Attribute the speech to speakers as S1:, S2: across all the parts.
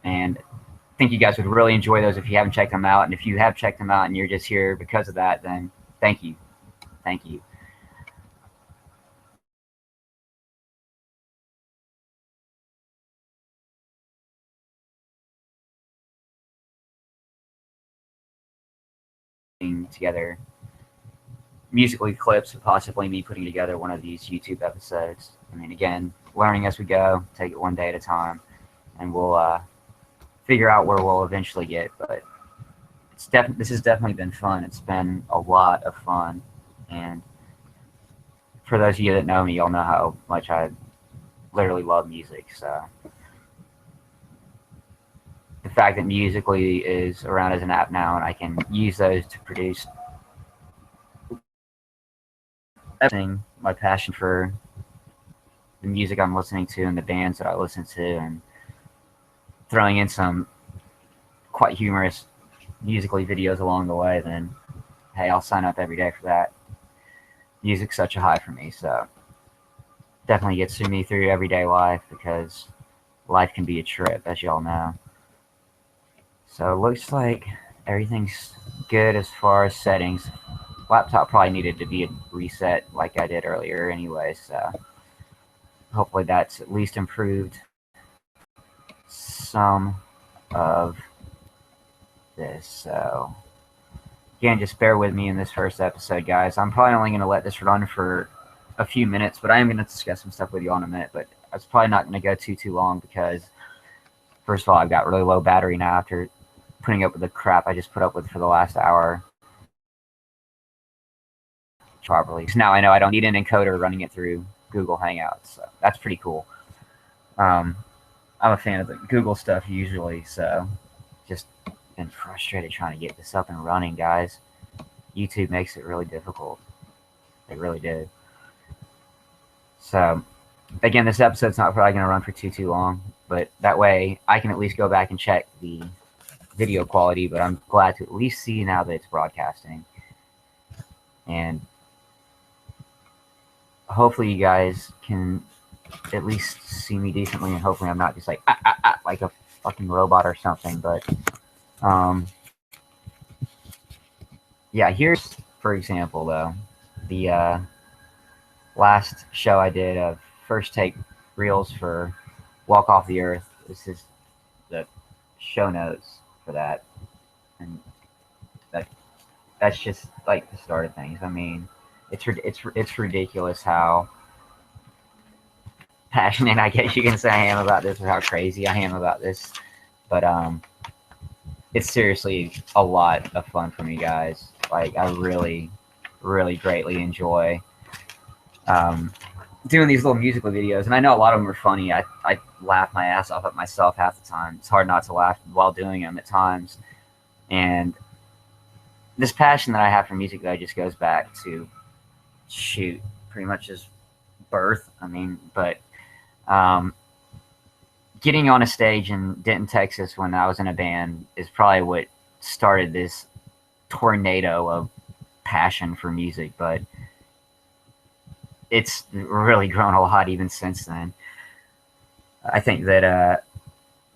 S1: And I think you guys would really enjoy those if you haven't checked them out. And if you have checked them out and you're just here because of that, then thank you. Thank you. Together musically clips and possibly me putting together one of these YouTube episodes. I mean, again, learning as we go, take it one day at a time, and we'll figure out where we'll eventually get. But this has definitely been fun. It's been a lot of fun, and for those of you that know me, y'all know how much I literally love music. So the fact that Musically is around as an app now, and I can use those to produce everything, my passion for the music I'm listening to and the bands that I listen to, and throwing in some quite humorous Musically videos along the way, then hey, I'll sign up every day for that. Music's such a high for me, so definitely gets me through everyday life because life can be a trip, as y'all know. So it looks like everything's good as far as settings. Laptop probably needed to be reset like I did earlier anyway, so hopefully that's at least improved some of this. So again, just bear with me in this first episode, guys. I'm probably only going to let this run for a few minutes, but I am going to discuss some stuff with you all in a minute. But it's probably not going to go too long because, first of all, I've got really low battery now after putting up with the crap I just put up with for the last hour. Properly. So now I know I don't need an encoder running it through Google Hangouts. So that's pretty cool. I'm a fan of the Google stuff usually, so just been frustrated trying to get this up and running, guys. YouTube makes it really difficult. They really do. So, again, this episode's not probably going to run for too long, but that way I can at least go back and check the video quality, but I'm glad to at least see now that it's broadcasting. And hopefully you guys can at least see me decently, and hopefully I'm not just like like a fucking robot or something. But yeah, here's, for example, though, the last show I did of first take reels for Walk Off the Earth. This is the show notes for that, and that's just like the start of things. I mean, it's ridiculous how passionate, I guess you can say, I am about this, or how crazy I am about this. But it's seriously a lot of fun for me, guys. Like, I really, really greatly enjoy doing these little musical videos. And I know a lot of them are funny. I laugh my ass off at myself half the time. It's hard not to laugh while doing them at times. And this passion that I have for music, though, just goes back to, shoot, pretty much his birth. I mean, but getting on a stage in Denton, Texas when I was in a band is probably what started this tornado of passion for music. But it's really grown a lot even since then. I think that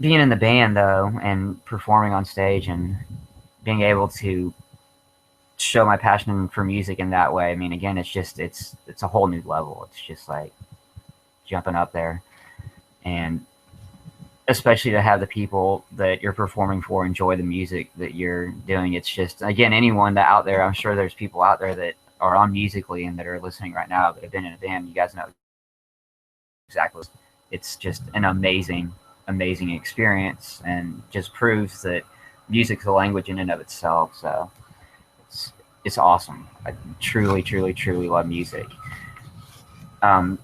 S1: being in the band, though, and performing on stage and being able to show my passion for music in that way, I mean, again, it's a whole new level. It's just like jumping up there. And especially to have the people that you're performing for enjoy the music that you're doing. It's just, again, anyone that out there, I'm sure there's people out there that are on Musically and that are listening right now that have been in a band. You guys know exactly. It's just an amazing, amazing experience, and just proves that music's a language in and of itself. So it's awesome. I truly, truly, truly love music.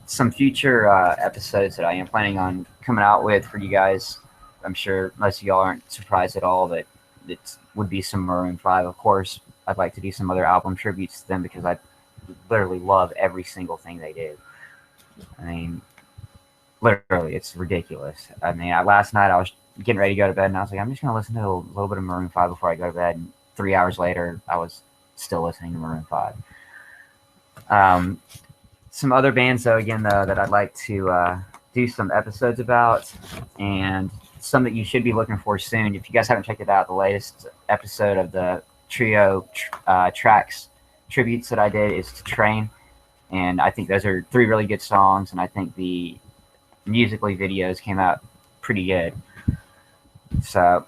S1: Some future episodes that I am planning on coming out with for you guys. I'm sure most of y'all aren't surprised at all that it would be some Maroon 5. Of course, I'd like to do some other album tributes to them because I literally love every single thing they do. I mean, literally, it's ridiculous. I mean, last night I was getting ready to go to bed, and I was like, I'm just going to listen to a little bit of Maroon 5 before I go to bed. And 3 hours later, I was still listening to Maroon 5. Some other bands, though, again, though, that I'd like to do some episodes about, and something you should be looking for soon. If you guys haven't checked it out, the latest episode of the trio tracks tributes that I did is to Train, and I think those are 3 really good songs, and I think the musically videos came out pretty good. So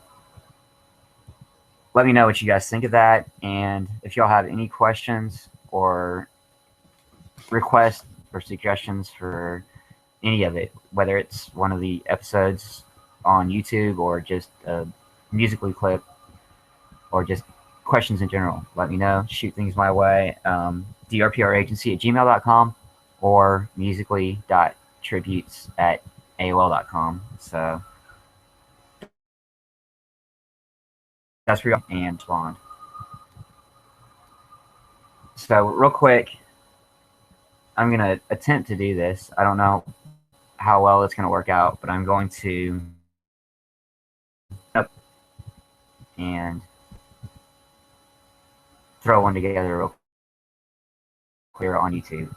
S1: let me know what you guys think of that, and if y'all have any questions or requests or suggestions for any of it, whether it's one of the episodes on YouTube or just a musically clip or just questions in general, let me know. Shoot things my way. drpragency@gmail.com or musically.tributes@aol.com. So that's for you and Bond. So real quick, I'm going to attempt to do this. I don't know how well it's going to work out, but I'm going to and throw one together real clear on YouTube,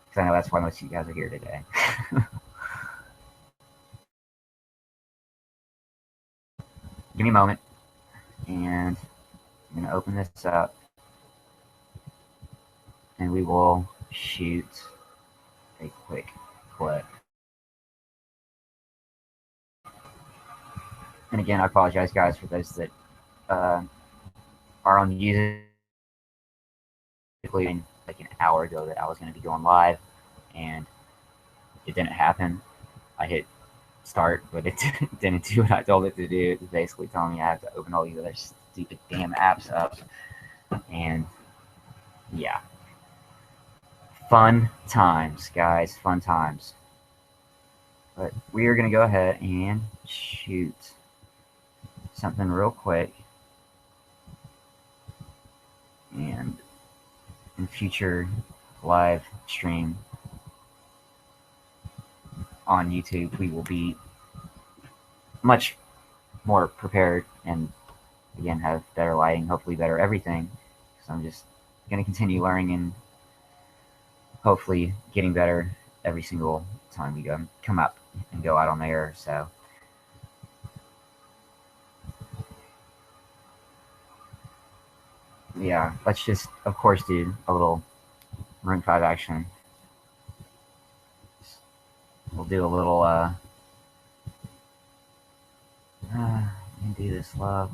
S1: because I know that's why most of you guys are here today. Give me a moment, and I'm going to open this up, and we will shoot a quick clip. And again, I apologize, guys, for those that are on Musical.ly like an hour ago that I was going to be going live, and it didn't happen. I hit start, but it didn't do what I told it to do. It's basically telling me I have to open all these other stupid damn apps up. And yeah. Fun times, guys. Fun times. But we are going to go ahead and shoot something real quick. And in future live stream on YouTube, we will be much more prepared and again have better lighting, hopefully better everything. So I'm just going to continue learning and hopefully getting better every single time we come up and go out on the air. So yeah, let's just of course do a little Maroon 5 action. We'll do a little do this love.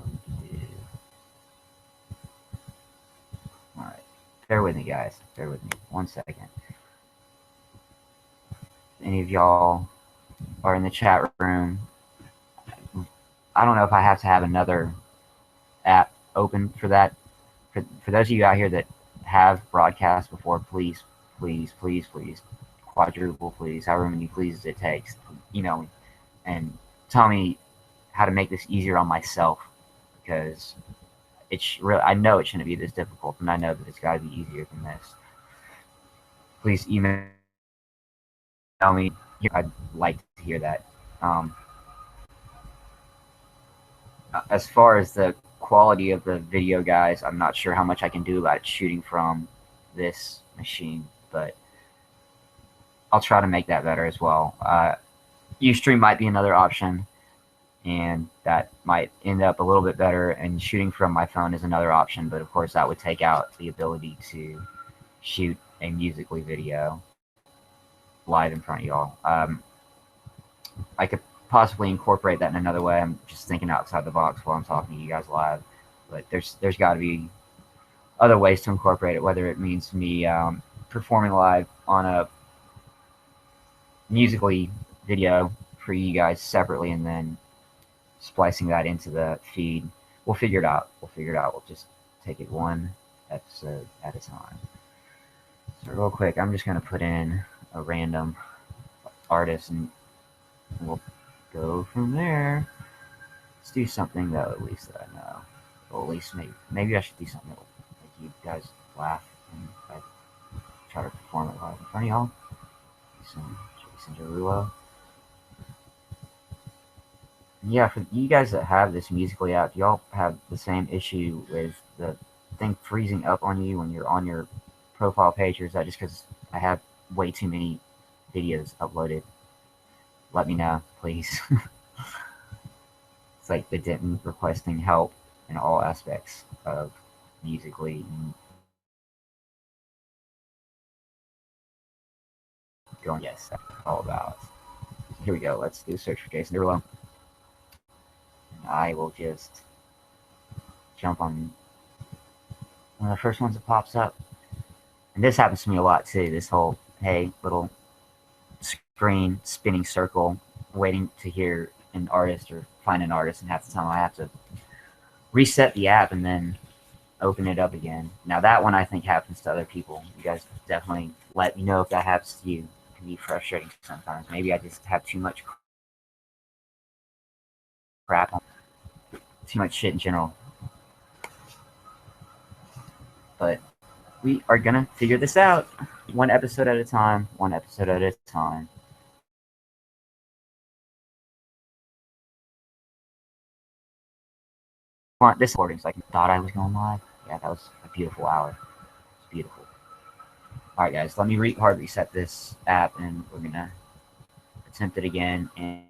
S1: Alright. Bear with me, guys. Bear with me. 1 second. Any of y'all are in the chat room. I don't know if I have to have another app open for that. For those of you out here that have broadcast before, please, please, please, please, quadruple please, however many pleases it takes, email me and tell me how to make this easier on myself, because it's really, I know it shouldn't be this difficult, and I know that it's got to be easier than this. Please email me. I'd like to hear that. As far as the quality of the video, guys, I'm not sure how much I can do about shooting from this machine, but I'll try to make that better as well. Ustream might be another option, and that might end up a little bit better, and shooting from my phone is another option, but of course that would take out the ability to shoot a musically video live in front of y'all. I could possibly incorporate that in another way. I'm just thinking outside the box while I'm talking to you guys live, but there's got to be other ways to incorporate it, whether it means me performing live on a musically video for you guys separately and then splicing that into the feed. We'll figure it out. We'll just take it one episode at a time. So real quick, I'm just going to put in a random artist and we'll go from there. Let's do something though, at least that I know. Or at least maybe I should do something that will make you guys laugh and I try to perform it live in front of y'all. Some Jason Derulo. Yeah, for you guys that have this musically app, do y'all have the same issue with the thing freezing up on you when you're on your profile page, or is that just because I have way too many videos uploaded? Let me know, please. like the Denton requesting help in all aspects of musically and going, yes, that's all about. Here we go. Let's do a search for Jason Derulo. And I will just jump on one of the first ones that pops up. And this happens to me a lot too. This whole, hey, little screen spinning circle, waiting to hear an artist or find an artist, and half the time I have to reset the app and then open it up again. Now that one I think happens to other people. You guys definitely let me know if that happens to you. It can be frustrating sometimes. Maybe I just have too much crap on, too much shit in general. But we are gonna figure this out one episode at a time, one episode at a time. This recording, so I thought I was going live. Yeah, that was a beautiful hour. It's beautiful. All right, guys, let me hard reset this app, and we're gonna attempt it again. And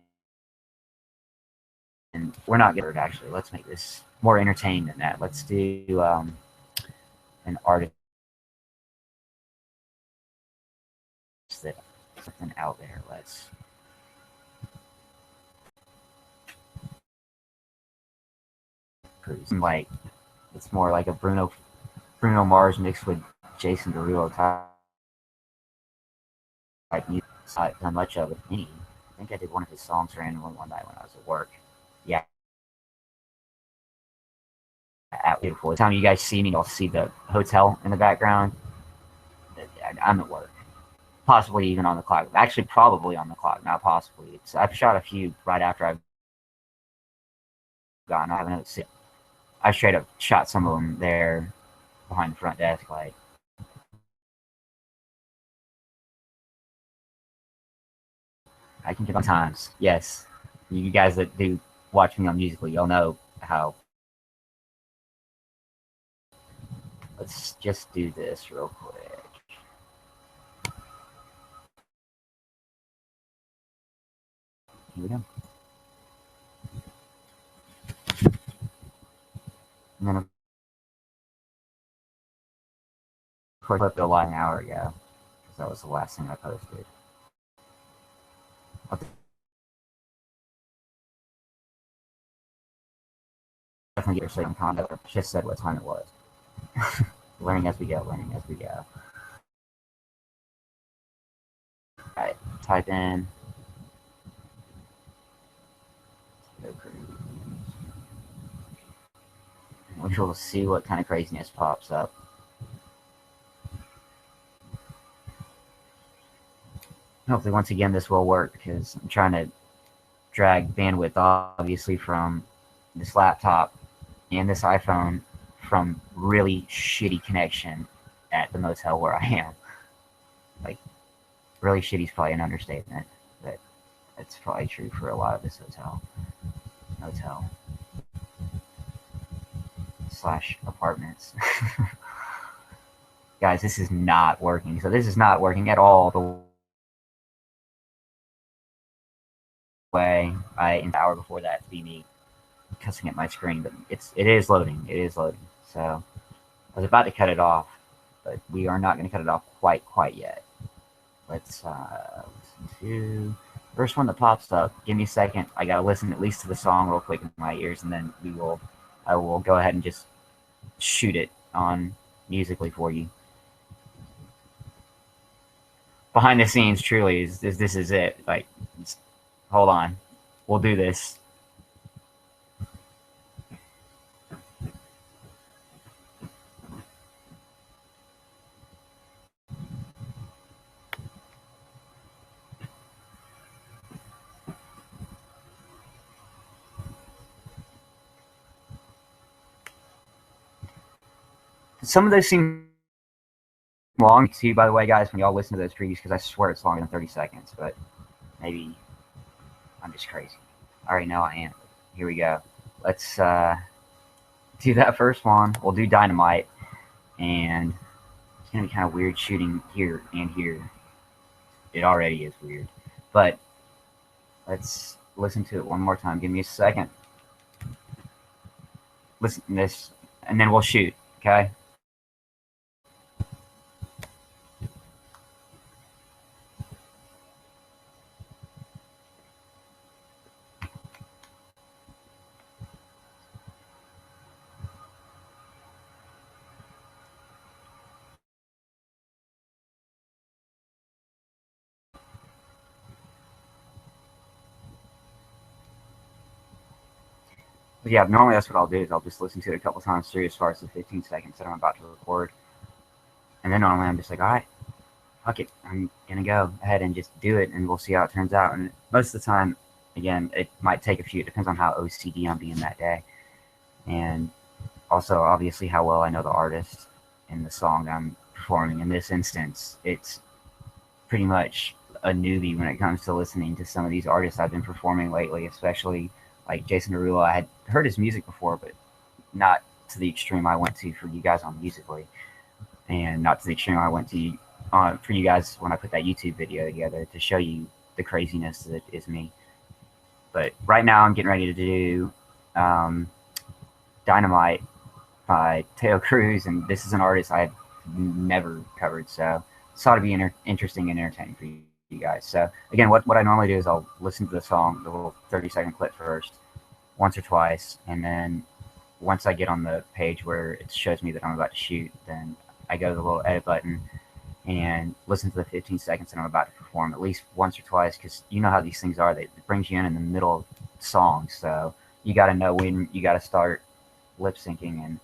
S1: we're not good actually. Let's make this more entertaining than that. Let's do an artist that something out there. Let's. Like it's more like a Bruno Mars mixed with Jason Derulo type music. Not done much of it. I think I did one of his songs randomly one night when I was at work. Yeah, beautiful. Every time you guys see me, you'll see the hotel in the background. I'm at work, possibly even on the clock. Actually, probably on the clock, not possibly. I've shot a few right after I've gone. I haven't seen. I straight up shot some of them there behind the front desk, like. I can get on times. Yes, you guys that do watch me on Musically, you'll know how. Let's just do this real quick. Here we go. And then, of course, I put the live an hour ago because that was the last thing I posted. I'll definitely get your second content. Just said what time it was. Learning as we go. Learning as we go. All right, type in. Which we'll see what kind of craziness pops up. Hopefully, once again, this will work because I'm trying to drag bandwidth, obviously, from this laptop and this iPhone from really shitty connection at the motel where I am. Like, really shitty is probably an understatement, but it's probably true for a lot of this motel / apartments. Guys, this is not working. So this is not working at all the way in the hour before that to be me cussing at my screen, but it is loading. It is loading. So I was about to cut it off, but we are not going to cut it off quite yet. Let's listen to first one that pops up. Give me a second. I gotta listen at least to the song real quick in my ears, and then I will go ahead and just shoot it on Musically for you. Behind the scenes, truly, this is it. Like, hold on, we'll do this. Some of those seem long to you, by the way, guys, when y'all listen to those previews, because I swear it's longer than 30 seconds, but maybe I'm just crazy. All right, now I am. Here we go. Let's do that first one. We'll do Dynamite, and it's going to be kind of weird shooting here and here. It already is weird, but let's listen to it one more time. Give me a second. listen to this, and then we'll shoot. Okay. But yeah, normally that's what I'll do is I'll just listen to it a couple times through as far as the 15 seconds that I'm about to record. And then normally I'm just like, all right, fuck it. I'm going to go ahead and just do it, and we'll see how it turns out. And most of the time, again, it might take a few. It depends on how OCD I'm being that day. And also, obviously, how well I know the artist and the song I'm performing. In this instance, it's pretty much a newbie when it comes to listening to some of these artists I've been performing lately, especially like Jason Derulo. I had heard his music before, but not to the extreme I went to for you guys on Musically, and not to the extreme I went to for you guys when I put that YouTube video together to show you the craziness that is me. But right now I'm getting ready to do Dynamite by Teo Cruz, and this is an artist I've never covered, so it's ought to be interesting and entertaining for you guys. So again, what I normally do is I'll listen to the song, the little 30-second clip first, once or twice, and then once I get on the page where it shows me that I'm about to shoot, then I go to the little edit button and listen to the 15 seconds that I'm about to perform at least once or twice, because you know how these things are. It brings you in the middle of songs, so you got to know when you got to start lip syncing. And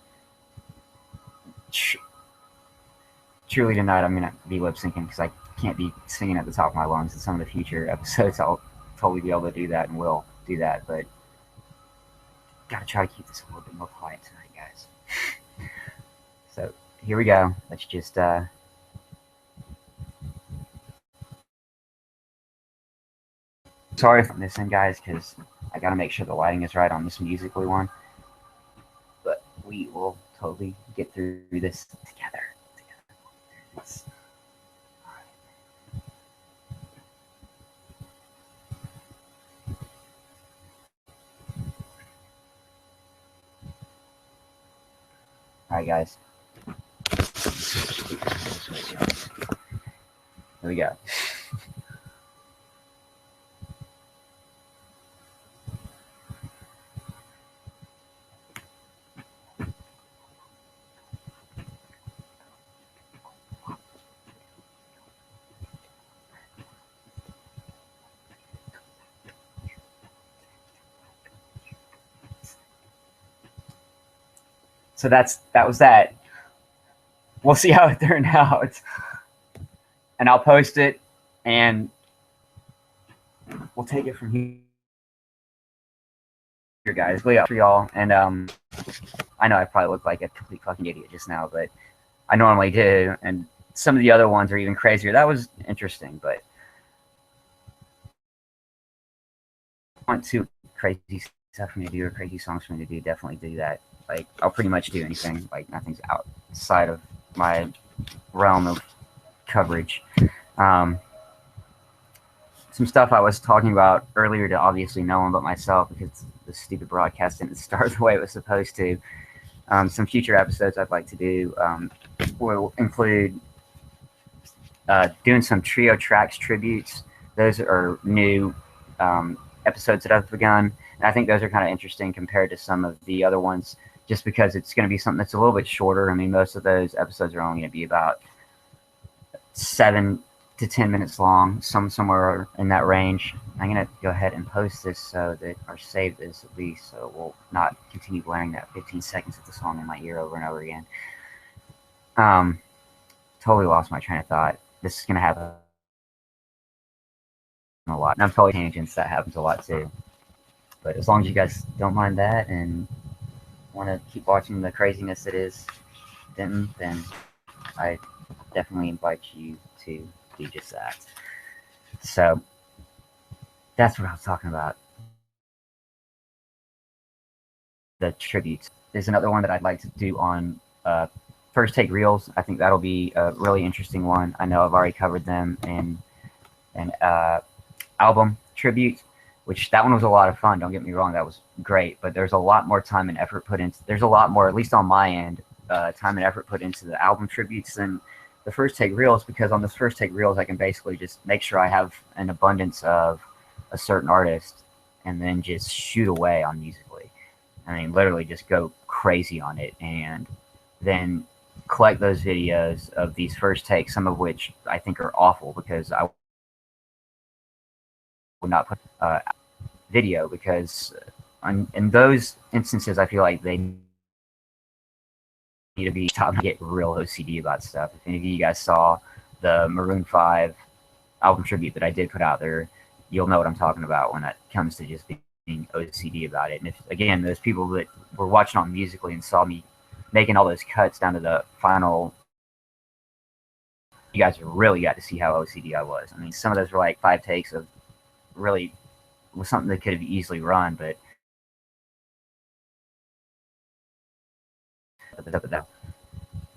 S1: truly tonight I'm going to be lip syncing because I can't be singing at the top of my lungs. In some of the future episodes I'll totally be able to do that and will do that, but got to try to keep this a little bit more quiet tonight, guys. So here we go. Let's just sorry if I'm missing, guys, because I got to make sure the lighting is right on this Musically one, but we will totally get through this together. All right, guys. Here we go. So that was that. We'll see how it turned out, and I'll post it, and we'll take it from here, guys. For y'all, and I know I probably look like a complete fucking idiot just now, but I normally do, and some of the other ones are even crazier. That was interesting, but I want to crazy stuff for me to do or crazy songs for me to do, definitely do that. Like, I'll pretty much do anything. Like, nothing's outside of my realm of coverage. Some stuff I was talking about earlier to obviously no one but myself, because the stupid broadcast didn't start the way it was supposed to. Some future episodes I'd like to do will include doing some trio tracks tributes. Those are new episodes that I've begun, and I think those are kind of interesting compared to some of the other ones, just because it's going to be something that's a little bit shorter. I mean, most of those episodes are only going to be about 7 to 10 minutes long, somewhere in that range. I'm going to go ahead and post this so that, or save this at least, so it will not continue blaring that 15 seconds of the song in my ear over and over again. Totally lost my train of thought. This is going to happen a lot. And I'm totally tangents, that happens a lot too. But as long as you guys don't mind that and want to keep watching the craziness that is Denton, then I definitely invite you to do just that. So that's what I was talking about. The tributes. There's another one that I'd like to do on First Take Reels. I think that'll be a really interesting one. I know I've already covered them in an album tribute which that one was a lot of fun. Don't get me wrong, that was great. But there's a lot more time and effort put into. There's a lot more, at least on my end, time and effort put into the album tributes than the first take reels, because on this first take reels I can basically just make sure I have an abundance of a certain artist and then just shoot away on Musically. I mean, literally just go crazy on it, and then collect those videos of these first takes, some of which I think are awful because I would not put video, because in those instances I feel like they need to be taught to get real OCD about stuff. If any of you guys saw the Maroon 5 album tribute that I did put out there, you'll know what I'm talking about when it comes to just being OCD about it. And if, again, those people that were watching on Musically and saw me making all those cuts down to the final, you guys really got to see how OCD I was. I mean, some of those were like 5 takes of really was something that could have easily run, but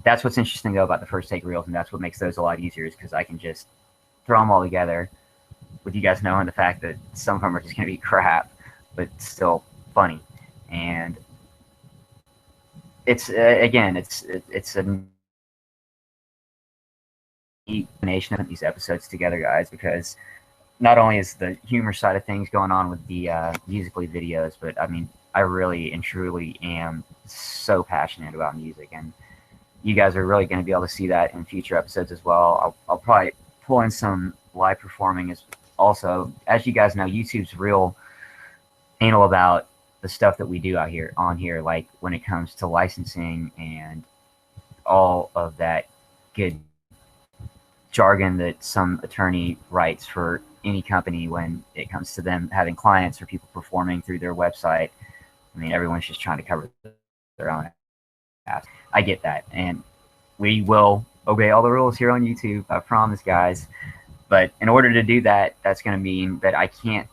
S1: that's what's interesting though about the first take reels, and that's what makes those a lot easier, is because I can just throw them all together with you guys knowing the fact that some of them are just going to be crap, but still funny. And it's again, it's a neat combination of these episodes together, guys, because not only is the humor side of things going on with the Musically videos, but I mean, I really and truly am so passionate about music, and you guys are really going to be able to see that in future episodes as well. I'll probably pull in some live performing as also. As you guys know, YouTube's real anal about the stuff that we do out here on here, like when it comes to licensing and all of that good jargon that some attorney writes for any company when it comes to them having clients or people performing through their website. I mean, everyone's just trying to cover their own ass. I get that, and we will obey all the rules here on YouTube, I promise, guys. But in order to do that, that's going to mean that I can't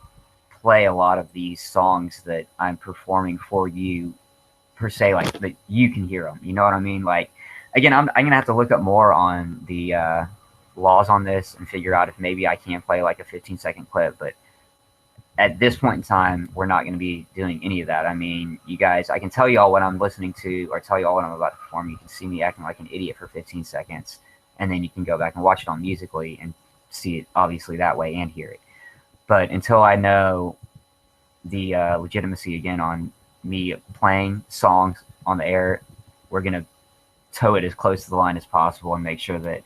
S1: play a lot of these songs that I'm performing for you, per se, like that you can hear them. You know what I mean? Like, again, I'm going to have to look up more on the laws on this and figure out if maybe I can play like a 15-second clip. But at this point in time, we're not going to be doing any of that. I mean, you guys, I can tell you all what I'm listening to or tell you all what I'm about to perform. You can see me acting like an idiot for 15 seconds, and then you can go back and watch it on Musically and see it obviously that way and hear it. But until I know the legitimacy again on me playing songs on the air, we're going to toe it as close to the line as possible and make sure that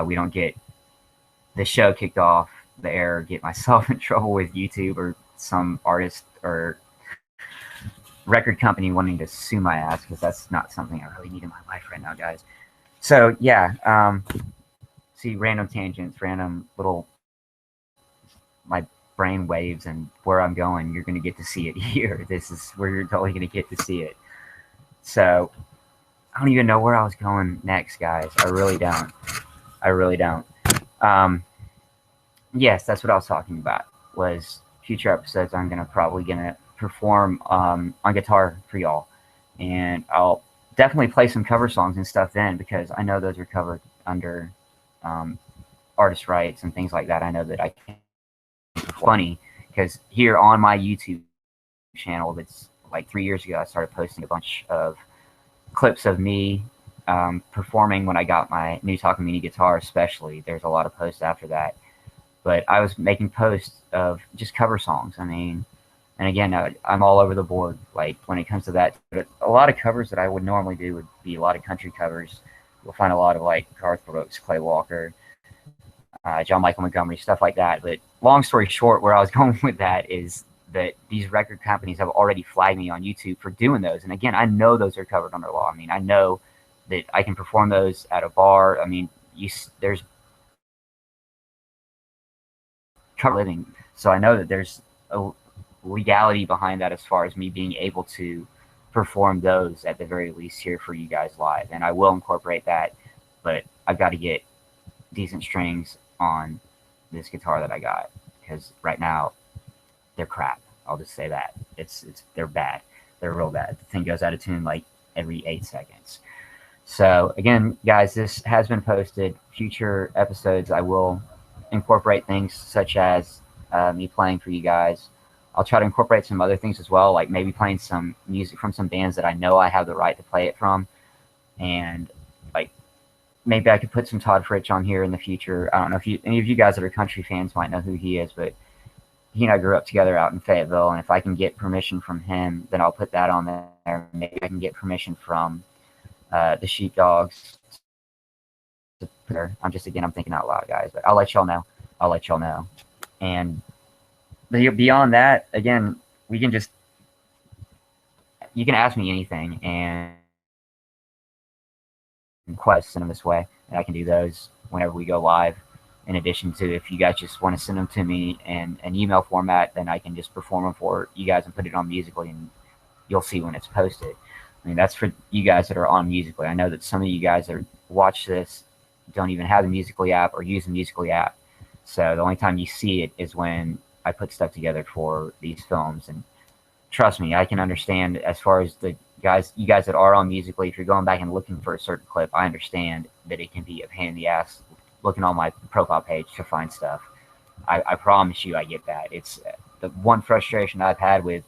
S1: we don't get the show kicked off the air, get myself in trouble with YouTube or some artist or record company wanting to sue my ass, because that's not something I really need in my life right now, guys. So yeah, see, random tangents, random little, my brain waves and where I'm going, you're going to get to see it here. This is where you're totally going to get to see it. So I don't even know where I was going next, guys. I really don't. I really don't. Yes, that's what I was talking about, was future episodes I'm probably going to perform on guitar for y'all. And I'll definitely play some cover songs and stuff then, because I know those are covered under artist rights and things like that. I know that I can. Funny, because here on my YouTube channel, that's like 3 years ago, I started posting a bunch of clips of me performing when I got my new Talking Mini guitar, especially. There's a lot of posts after that. But I was making posts of just cover songs. I mean, and again, I'm all over the board, like, when it comes to that. But a lot of covers that I would normally do would be a lot of country covers. You'll find a lot of, like, Garth Brooks, Clay Walker, John Michael Montgomery, stuff like that. But long story short, where I was going with that is that these record companies have already flagged me on YouTube for doing those. And again, I know those are covered under law. I mean, I know that I can perform those at a bar. I mean, there's cover living. So I know that there's a legality behind that as far as me being able to perform those at the very least here for you guys live. And I will incorporate that, but I've got to get decent strings on this guitar that I got, because right now they're crap. I'll just say that. They're bad. They're real bad. The thing goes out of tune like every 8 seconds. So again, guys, this has been posted. Future episodes, I will incorporate things such as me playing for you guys, I'll try to incorporate some other things as well, like maybe playing some music from some bands that I know I have the right to play it from, and like maybe I could put some Todd Fritch on here in the future. I don't know if any of you guys that are country fans might know who he is, but he and I grew up together out in Fayetteville, and if I can get permission from him, then I'll put that on there. Maybe I can get permission from the Sheepdogs. I'm thinking out loud, guys, but I'll let y'all know. And beyond that, again, you can ask me anything and requests in this way, and I can do those whenever we go live. In addition to, if you guys just want to send them to me in an email format, then I can just perform them for you guys and put it on Musical.ly, and you'll see when it's posted. I mean, that's for you guys that are on Musical.ly. I know that some of you guys that watch this don't even have the Musical.ly app or use the Musical.ly app. So the only time you see it is when I put stuff together for these films. And trust me, I can understand as far as you guys that are on Musical.ly, if you're going back and looking for a certain clip, I understand that it can be a pain in the ass looking on my profile page to find stuff. I promise you I get that. It's the one frustration I've had with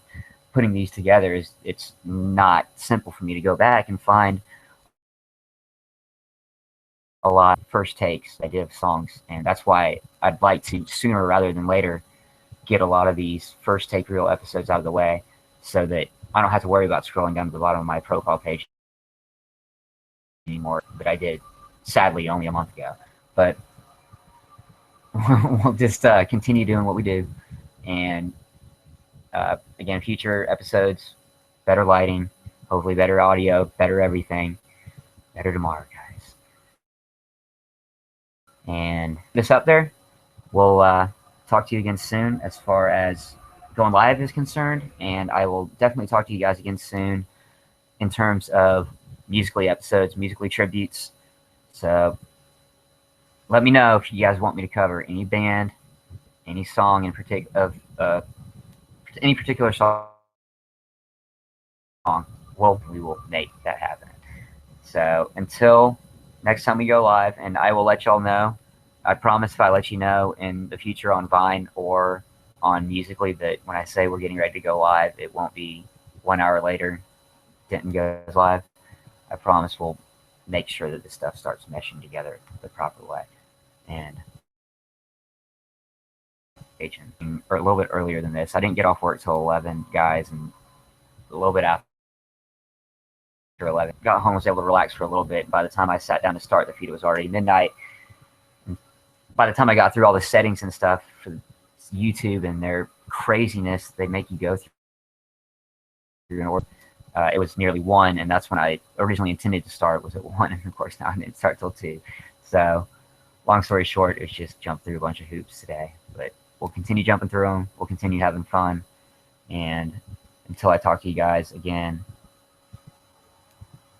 S1: putting these together is it's not simple for me to go back and find a lot of first takes I did of songs, and that's why I'd like to sooner rather than later get a lot of these first take reel episodes out of the way so that I don't have to worry about scrolling down to the bottom of my profile page anymore, but I did sadly only a month ago. But we'll just continue doing what we do, and again, future episodes, better lighting, hopefully better audio, better everything, better tomorrow, guys. And this up there, we'll talk to you again soon as far as going live is concerned, and I will definitely talk to you guys again soon in terms of Musical.ly episodes, Musical.ly tributes. So let me know if you guys want me to cover any band, any song in particular, any particular song. Well, we will make that happen. So until next time we go live, and I will let y'all know. I promise if I let you know in the future on Vine or on Musical.ly that when I say we're getting ready to go live, it won't be 1 hour later Denton goes live. I promise we'll make sure that this stuff starts meshing together the proper way. And or a little bit earlier than this. I didn't get off work till 11, guys, and a little bit after 11. Got home, was able to relax for a little bit. By the time I sat down to start the feed, it was already midnight. And by the time I got through all the settings and stuff for YouTube and their craziness they make you go through in order, it was nearly 1, and that's when I originally intended to start, was at 1, and of course now I didn't start till 2. So long story short, it's just jumped through a bunch of hoops today. But we'll continue jumping through them. We'll continue having fun. And until I talk to you guys again,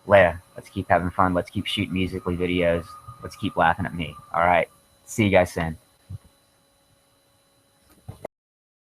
S1: let's keep having fun. Let's keep shooting Musical.ly videos. Let's keep laughing at me. All right. See you guys soon.